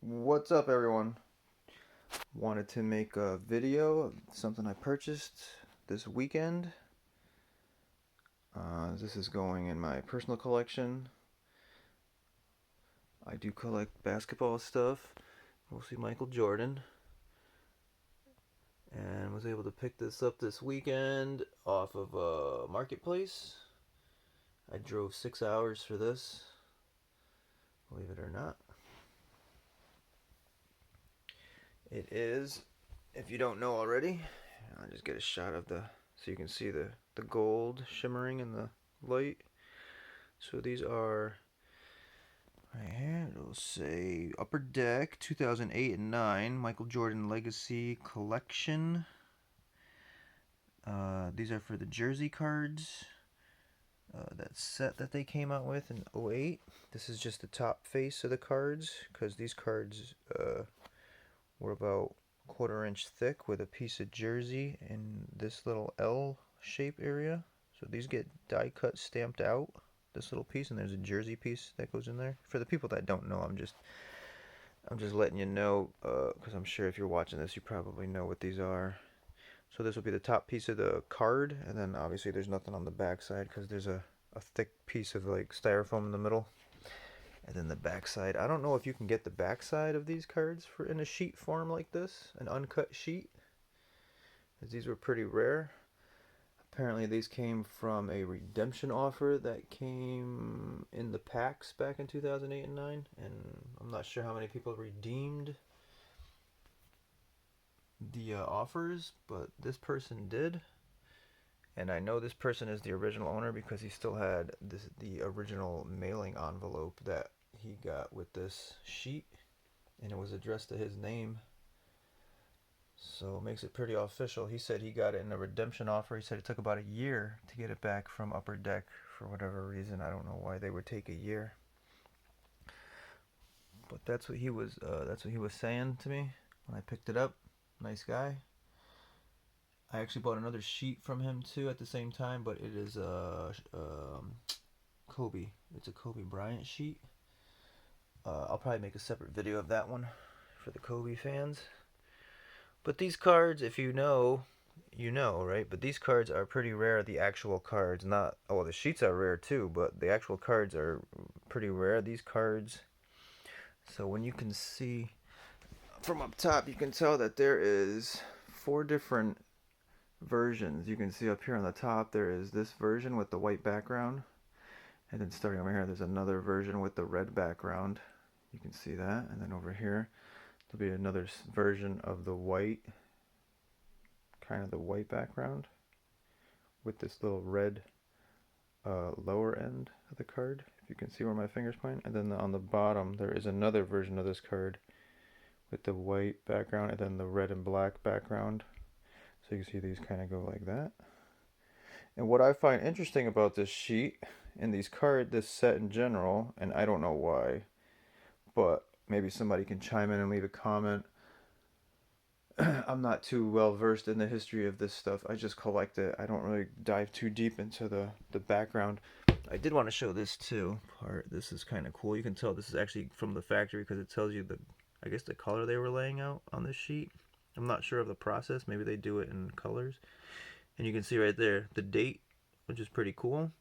What's up, everyone? Wanted to make a video of something I purchased this weekend. This is going in my personal collection. I do collect basketball stuff, mostly Michael Jordan, and was able to pick this up this weekend off of a marketplace. I drove 6 hours for this, believe it or not. It is, if you don't know already, I'll just get a shot of so you can see the gold shimmering in the light. So these are right here. It'll say Upper Deck 2008 and 9 Michael Jordan Legacy Collection. These are for the jersey cards. That set that they came out with in 08. This is just the top face of the cards because these cards were about a quarter-inch thick with a piece of jersey in this little L shape area. So these get die cut stamped out, this little piece, and there's a jersey piece that goes in there. For the people that don't know, I'm just letting you know, because I'm sure if you're watching this you probably know what these are. So this will be the top piece of the card, and then obviously there's nothing on the back side because there's a thick piece of like styrofoam in the middle. And then the back side, I don't know if you can get the back side of these cards in a sheet form like this, an uncut sheet, as these were pretty rare. Apparently these came from a redemption offer that came in the packs back in 2008 and 9, and I'm not sure how many people redeemed the offers, but this person did. And I know this person is the original owner because he still had the original mailing envelope that he got with this sheet, and it was addressed to his name. So it makes it pretty official. He said he got it in a redemption offer. He said it took about a year to get it back from Upper Deck for whatever reason. I don't know why they would take a year. But that's what he was saying to me when I picked it up. Nice guy. I actually bought another sheet from him too at the same time, but it is Kobe. It's a Kobe Bryant sheet. I'll probably make a separate video of that one for the Kobe fans. But these cards, if you know, you know, right? But these cards are pretty rare. The actual cards, not the sheets are rare too, but the actual cards are pretty rare. These cards. So when you can see from up top, you can tell that there is 4 different versions. You can see up here on the top there is this version with the white background, and then starting over here there's another version with the red background. You can see that, and then over here there'll be another version of the white, kind of the white background with this little red lower end of the card, if you can see where my fingers point. And then on the bottom there is another version of this card with the white background and then the red and black background. So you can see these kind of go like that. And what I find interesting about this sheet and this set in general, and I don't know why, but maybe somebody can chime in and leave a comment. I'm not too well versed in the history of this stuff. I just collect it. I don't really dive too deep into the background. I did want to show this too. This is kind of cool. You can tell this is actually from the factory because it tells you I guess the color they were laying out on this sheet. I'm not sure of the process. Maybe they do it in colors. And you can see right there the date, which is pretty cool.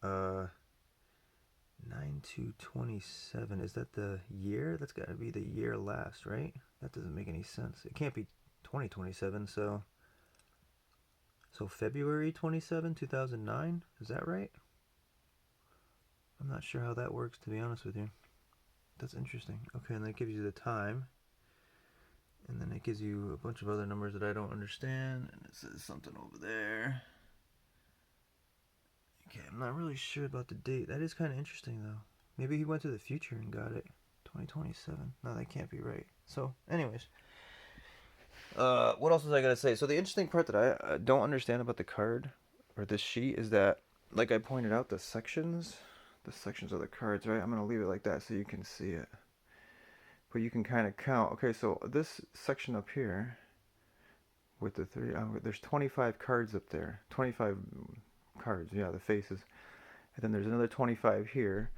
9/2/27. Is that the year? That's got to be the year last, right? That doesn't make any sense. It can't be 2027. So February 27, 2009. Is that right? I'm not sure how that works, to be honest with you. That's interesting. Okay, and that gives you the time. And then it gives you a bunch of other numbers that I don't understand. And it says something over there. Okay, I'm not really sure about the date. That is kind of interesting, though. Maybe he went to the future and got it. 2027. No, that can't be right. So, anyways. What else was I going to say? So, the interesting part that I don't understand about the card, or this sheet, is that, like I pointed out, the sections of the cards, right? I'm going to leave it like that so you can see it. But you can kind of count. Okay, so this section up here with the 3, there's 25 cards up there. 25 cards, yeah, the faces. And then there's another 25 here.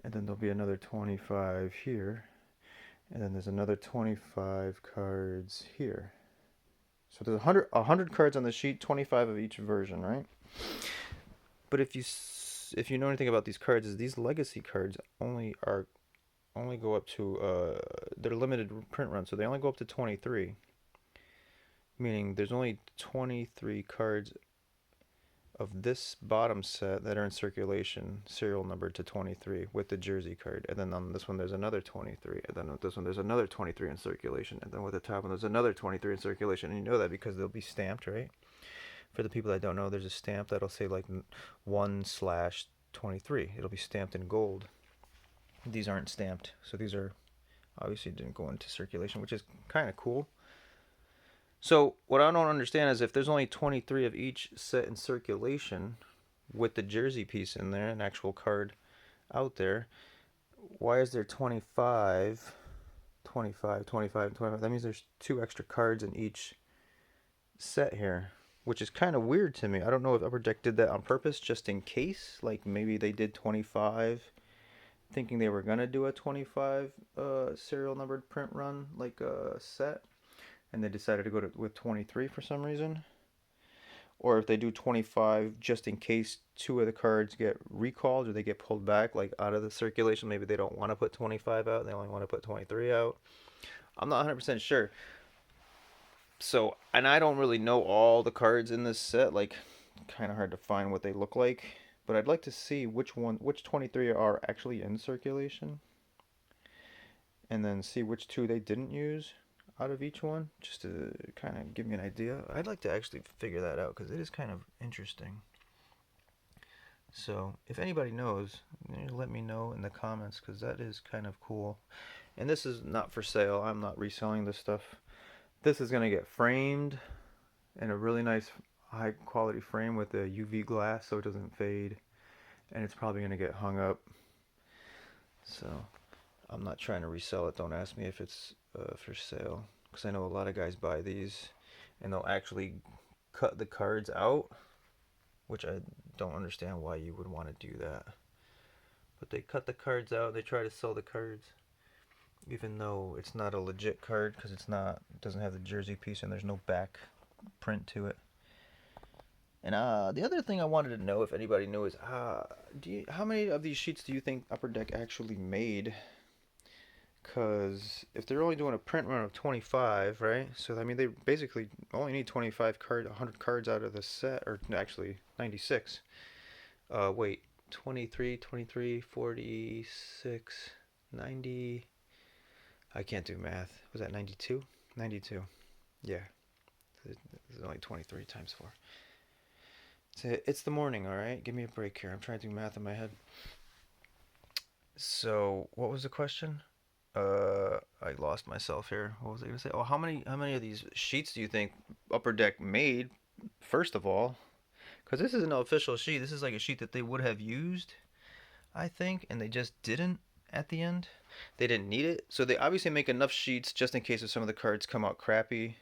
And then there'll be another 25 here. And then there's another 25 cards here. So there's 100 cards on the sheet, 25 of each version, right? But if you know anything about these cards, is these legacy cards only go up to they're limited print run, so they only go up to 23. Meaning there's only 23 cards of this bottom set that are in circulation, serial numbered to 23 with the jersey card. And then on this one there's another 23. And then on this one there's another 23 in circulation. And then with the top one there's another 23 in circulation. And you know that because they'll be stamped, right? For the people that don't know, there's a stamp that'll say like 1/23. It'll be stamped in gold. These aren't stamped, so these are obviously didn't go into circulation, which is kind of cool. So what I don't understand is if there's only 23 of each set in circulation with the jersey piece in there, an actual card out there, why is there 25, 25, 25, 25? That means there's 2 extra cards in each set here, which is kind of weird to me. I don't know if Upper Deck did that on purpose just in case. Like maybe they did 25 thinking they were going to do a 25 serial numbered print run, like a set. And they decided to go with 23 for some reason. Or if they do 25 just in case 2 of the cards get recalled or they get pulled back like out of the circulation. Maybe they don't want to put 25 out. They only want to put 23 out. I'm not 100% sure. So, and I don't really know all the cards in this set. Like, kind of hard to find what they look like. But I'd like to see which 23 are actually in circulation. And then see which 2 they didn't use out of each one, just to kind of give me an idea. I'd like to actually figure that out because it is kind of interesting. So if anybody knows, let me know in the comments because that is kind of cool. And this is not for sale. I'm not reselling this stuff. This is going to get framed in a really nice high quality frame with a UV glass so it doesn't fade. And it's probably going to get hung up. So I'm not trying to resell it. Don't ask me if it's for sale, because I know a lot of guys buy these and they'll actually cut the cards out, which I don't understand why you would want to do that. But they cut the cards out. They try to sell the cards, even though it's not a legit card because it doesn't have the jersey piece and there's no back print to it. And the other thing I wanted to know, if anybody knew, is how many of these sheets do you think Upper Deck actually made? Because if they're only doing a print run of 25, right? So, I mean, they basically only need 100 cards out of the set, or actually 96. Wait, 23, 23, 46, 90. I can't do math. Was that 92? 92. Yeah. It's only 23 times 4. It's the morning, alright? Give me a break here. I'm trying to do math in my head. So, what was the question? I lost myself here. What was I gonna say? Oh, how many of these sheets do you think Upper Deck made? First of all, because this isn't an official sheet. This is like a sheet that they would have used, I think, and they just didn't at the end. They didn't need it, so they obviously make enough sheets just in case if some of the cards come out crappy.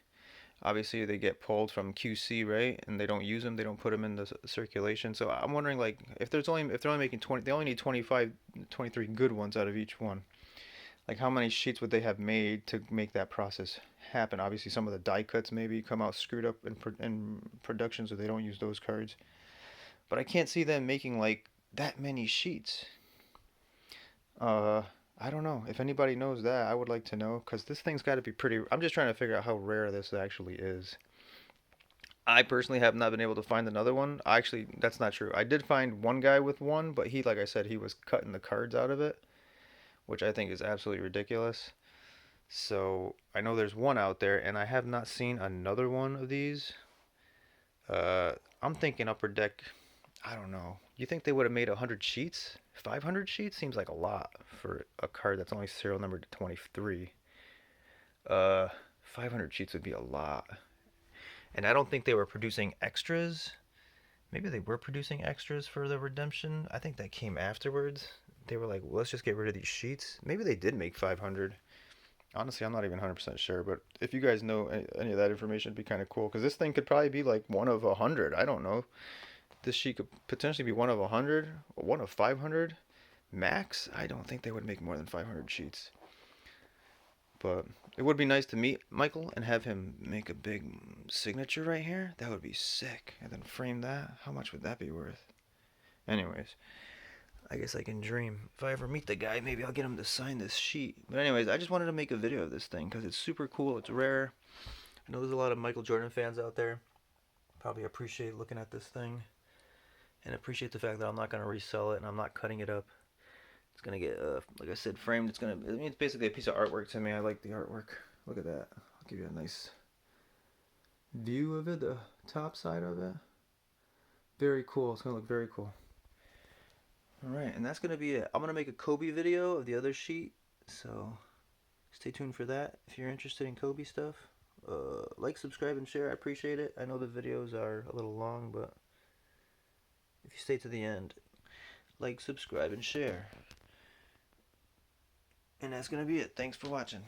Obviously, they get pulled from QC, right? And they don't use them. They don't put them in the circulation. So I'm wondering, like, if they're only making 20, they only need 25, 23 good ones out of each one. Like how many sheets would they have made to make that process happen? Obviously, some of the die cuts maybe come out screwed up in production, so they don't use those cards. But I can't see them making like that many sheets. I don't know. If anybody knows that, I would like to know because this thing's got to be pretty. I'm just trying to figure out how rare this actually is. I personally have not been able to find another one. Actually, that's not true. I did find one guy with one, but he, like I said, he was cutting the cards out of it, which I think is absolutely ridiculous. So I know there's one out there, and I have not seen another one of these. I'm thinking Upper Deck. I don't know. You think they would have made 100 sheets? 500 sheets seems like a lot for a card that's only serial numbered to 23. 500 sheets would be a lot. And I don't think they were producing extras. Maybe they were producing extras for the redemption. I think that came afterwards. They were like, well, let's just get rid of these sheets. Maybe they did make 500. Honestly, I'm not even 100% sure, but if you guys know any of that information, it'd be kind of cool, because this thing could probably be like one of 100. I don't know. This sheet could potentially be one of 100, or one of 500, max, I don't think they would make more than 500 sheets. But it would be nice to meet Michael and have him make a big signature right here. That would be sick. And then frame that. How much would that be worth? Anyways, I guess I can dream. If I ever meet the guy, maybe I'll get him to sign this sheet. But anyways, I just wanted to make a video of this thing because it's super cool. It's rare. I know there's a lot of Michael Jordan fans out there. Probably appreciate looking at this thing. And appreciate the fact that I'm not going to resell it and I'm not cutting it up. It's going to get, like I said, framed. It's basically a piece of artwork to me. I like the artwork. Look at that. I'll give you a nice view of it, the top side of it. Very cool. It's going to look very cool. Alright, and that's going to be it. I'm going to make a Kobe video of the other sheet, so stay tuned for that if you're interested in Kobe stuff. Like, subscribe, and share. I appreciate it. I know the videos are a little long, but if you stay to the end, like, subscribe, and share. And that's going to be it. Thanks for watching.